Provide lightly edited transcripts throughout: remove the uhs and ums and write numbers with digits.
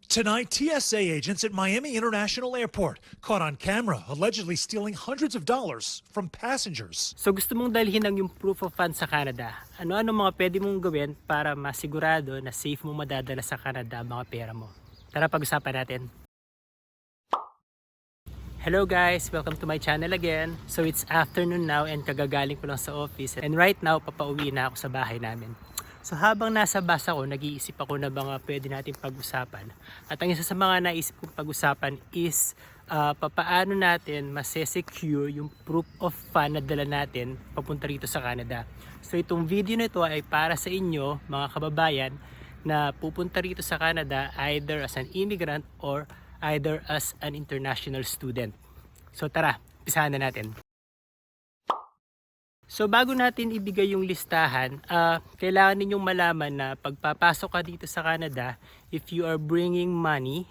Tonight, TSA agents at Miami International Airport caught on camera allegedly stealing hundreds of dollars from passengers. So gusto mong dalhin ang yung proof of funds sa Canada. Ano-ano mga pwede mong gawin para masigurado na safe mo madadala sa Canada ang mga pera mo? Tara pag-usapan natin. Hello guys! Welcome to my channel again. So it's afternoon now and kagagaling ko lang sa office. And right now, papauwi na ako sa bahay namin. So habang nasa bus ako, nag-iisip ako na mga pwede natin pag-usapan. At ang isa sa mga naisip kong pag-usapan is papaano natin masesecure yung proof of fund na dala natin papunta rito sa Canada. So itong video na ito ay para sa inyo mga kababayan na pupunta rito sa Canada either as an immigrant or either as an international student. So tara, umpisahan na natin. So bago natin ibigay yung listahan, kailangan ninyong malaman na pagpapasok ka dito sa Canada, if you are bringing money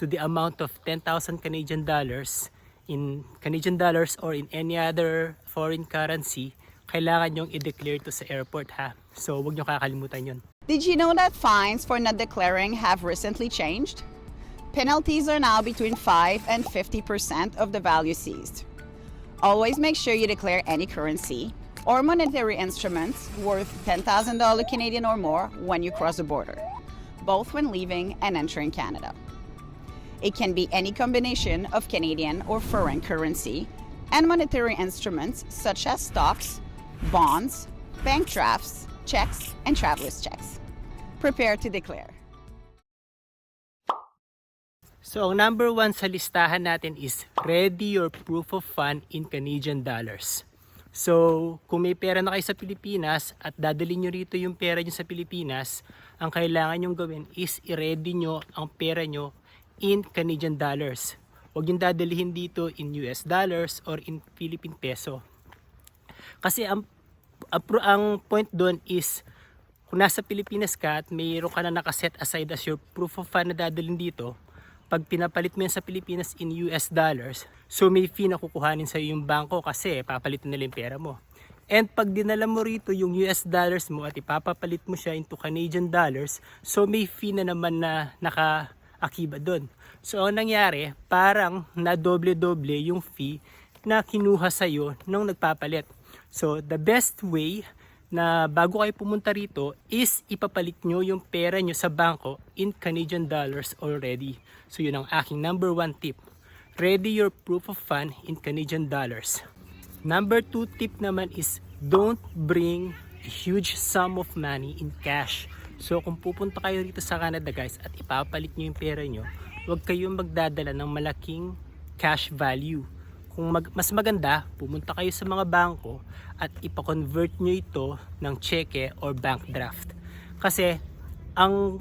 to the amount of 10,000 Canadian dollars in Canadian dollars or in any other foreign currency, kailangan nyong i-declare to sa airport ha. So huwag nyo kakalimutan yun. Did you know that fines for not declaring have recently changed? Penalties are now between 5 and 50% of the value seized. Always make sure you declare any currency or monetary instruments worth $10,000 Canadian or more when you cross the border, both when leaving and entering Canada. It can be any combination of Canadian or foreign currency and monetary instruments such as stocks, bonds, bank drafts, checks, and traveler's checks. Prepare to declare. So ang number 1 sa listahan natin is ready your proof of fund in Canadian dollars. So kung may pera na kayo sa Pilipinas at dadalhin nyo rito yung pera nyo sa Pilipinas, ang kailangan nyong gawin is i-ready nyo ang pera nyo in Canadian dollars. Huwag yung dadalhin dito in US dollars or in Philippine peso. Kasi ang point doon is kung nasa Pilipinas ka at mayroon ka na nakaset aside as your proof of fund na dadalhin dito, pag pinapalit mo yan sa Pilipinas in US dollars, so may fee na kukuhanin sa yung bangko kasi papalitin nila yung pera mo. And pag dinala mo rito yung US dollars mo at ipapapalit mo siya into Canadian dollars, so may fee na naman na naka-akiba doon. So ang nangyari, parang na doble-doble yung fee na kinuha sa'yo nung nagpapalit. So the best way na bago kayo pumunta rito is ipapalit nyo yung pera nyo sa bangko in Canadian dollars already. So yun ang aking number 1 tip. Ready your proof of fund in Canadian dollars. Number 2 tip naman is don't bring a huge sum of money in cash. So kung pupunta kayo rito sa Canada guys at ipapalit nyo yung pera nyo, huwag kayong magdadala ng malaking cash value. Kung mas maganda, pumunta kayo sa mga bangko at ipa-convert nyo ito ng cheque or bank draft. Kasi ang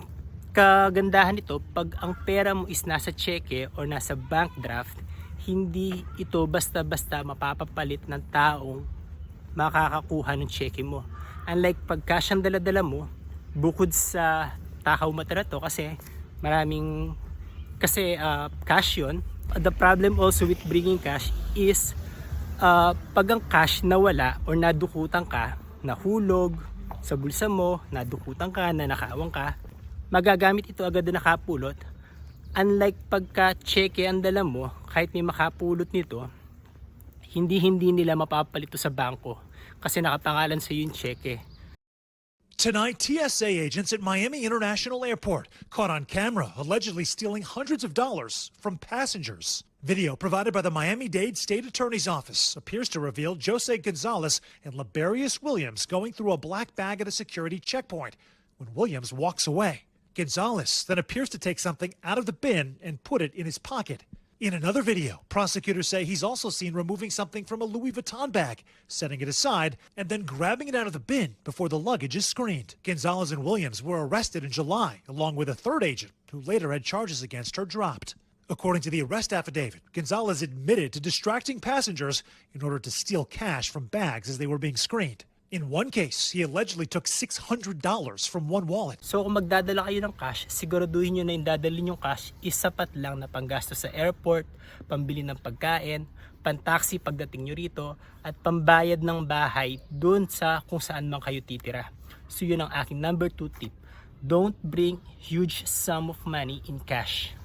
kagandahan nito, pag ang pera mo is nasa cheque or nasa bank draft, hindi ito basta-basta mapapapalit ng taong makakakuha ng cheque mo. Unlike pag cash ang dala-dala mo, bukod sa takaw mata na to kasi cash yun. The problem also with bringing cash is pag ang cash nawala or nadukutan ka, nahulog sa bulsa mo, nadukutan ka, nanakawang ka, magagamit ito agad na nakapulot. Unlike pagka cheque ang dala mo, kahit may makapulot nito, hindi nila mapapalit ito sa bangko kasi nakapangalan sa yung cheque. Tonight, TSA agents at Miami International Airport caught on camera allegedly stealing hundreds of dollars from passengers. Video provided by the Miami-Dade State Attorney's Office appears to reveal Jose Gonzalez and Liberius Williams going through a black bag at a security checkpoint when Williams walks away. Gonzalez then appears to take something out of the bin and put it in his pocket. In another video, prosecutors say he's also seen removing something from a Louis Vuitton bag, setting it aside, and then grabbing it out of the bin before the luggage is screened. Gonzalez and Williams were arrested in July, along with a third agent, who later had charges against her dropped. According to the arrest affidavit, Gonzalez admitted to distracting passengers in order to steal cash from bags as they were being screened. In one case, he allegedly took $600 from one wallet. So kung magdadala kayo ng cash, siguraduhin nyo na yung dadalhin yung cash is sapat lang na panggasto sa airport, pambili ng pagkain, pantaksi pagdating nyo rito, at pambayad ng bahay dun sa kung saan man kayo titira. So yun ang aking number 2 tip. don't bring huge sum of money in cash.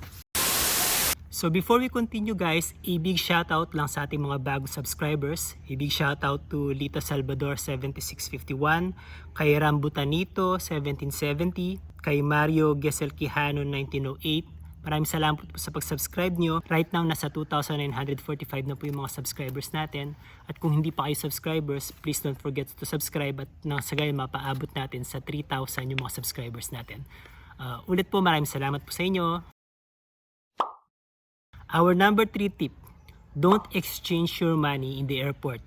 So before we continue guys, a big shoutout lang sa ating mga bagong subscribers. A big shoutout to Lita Salvador 7651, kay Rambutanito 1770, kay Mario Gesel Quijano 1908. Maraming salamat po sa pag-subscribe nyo. Right now, nasa 2,945 na po yung mga subscribers natin. At kung hindi pa kayo subscribers, please don't forget to subscribe at nang sa gayon mapaabot natin sa 3,000 yung mga subscribers natin. Ulit po, maraming salamat po sa inyo. Our number 3 tip, don't exchange your money in the airport.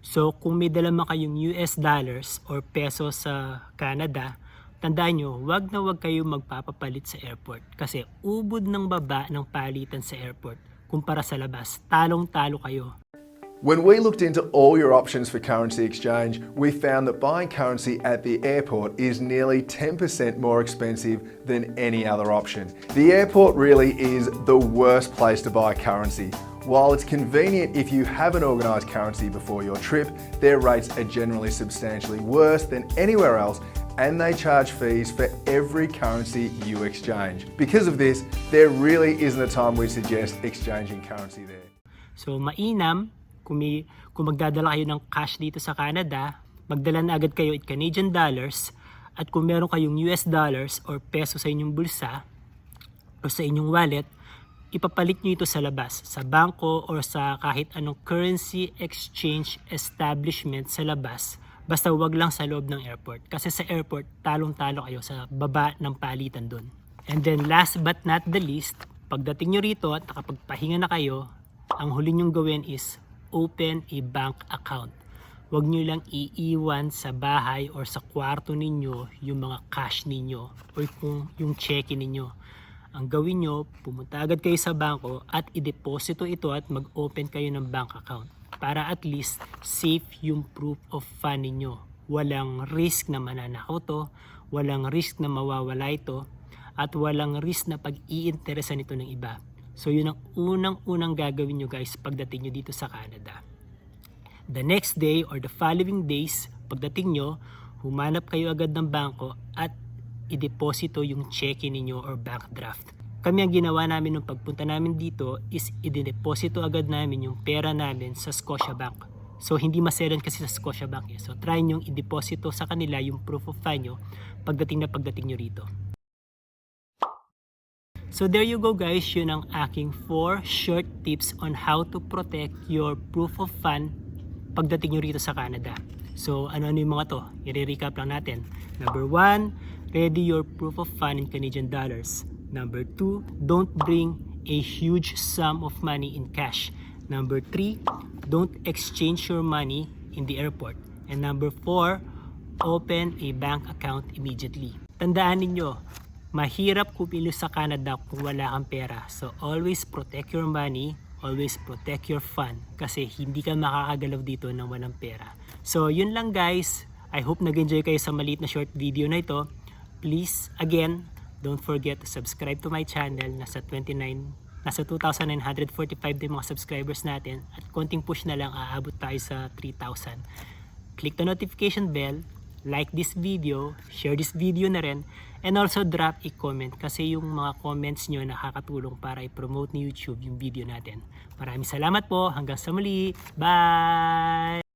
So kung may dala man kayong US dollars or peso sa Canada, tandaan nyo, wag na wag kayo magpapapalit sa airport kasi ubod ng baba ng palitan sa airport kumpara sa labas. Talong-talo kayo. When we looked into all your options for currency exchange, we found that buying currency at the airport is nearly 10% more expensive than any other option. The airport really is the worst place to buy currency. While it's convenient if you haven't organised currency before your trip, their rates are generally substantially worse than anywhere else, and they charge fees for every currency you exchange. Because of this, there really isn't a time we suggest exchanging currency there. So mainam, kung magdadala kayo ng cash dito sa Canada, magdala na agad kayo in Canadian dollars, at kung meron kayong US dollars or peso sa inyong bulsa o sa inyong wallet, ipapalit nyo ito sa labas, sa bangko or sa kahit anong currency exchange establishment sa labas, basta wag lang sa loob ng airport. Kasi sa airport, talong-talo kayo sa baba ng palitan dun. And then last but not the least, pagdating nyo rito at nakapagpahinga na kayo, ang huli nyong gawin is open a bank account. Huwag nyo lang iiwan sa bahay or sa kwarto ninyo yung mga cash ninyo or kung yung cheque ninyo. Ang gawin nyo, pumunta agad kayo sa bangko at i-deposito ito at mag-open kayo ng bank account para at least safe yung proof of fund ninyo. Walang risk na mananakaw to, walang risk na mawawala ito, at walang risk na pag-iinteresan ito ng iba. So yun ang unang-unang gagawin nyo guys pagdating nyo dito sa Canada. The next day or the following days, pagdating nyo, humanap kayo agad ng bangko at i-deposito yung cheque ninyo or bank draft. Kami ang ginawa namin nung pagpunta namin dito is i-deposito agad namin yung pera namin sa Scotiabank. So hindi maselan kasi sa Scotiabank. So try nyo i-deposito sa kanila yung proof of fund nyo pagdating nyo rito. So there you go guys, yun ang aking 4 short tips on how to protect your proof of fund pagdating nyo rito sa Canada. So ano-ano yung mga to? I-recap lang natin. Number 1, ready your proof of fund in Canadian dollars. Number 2, don't bring a huge sum of money in cash. Number 3, don't exchange your money in the airport. And number 4, open a bank account immediately. Tandaan ninyo, mahirap kumilos sa Canada kung wala kang pera. So always protect your money, always protect your fund kasi hindi ka makakagalaw dito nang walang pera. So yun lang guys. I hope nag-enjoy kayo sa maliit na short video na ito. Please, again, don't forget to subscribe to my channel. Nasa 2,945 din mga subscribers natin at konting push na lang aabot tayo sa 3,000. Click the notification bell, like this video, share this video na rin, and also drop a comment kasi yung mga comments nyo nakakatulong para i-promote ni YouTube yung video natin. Maraming salamat po. Hanggang sa muli. Bye!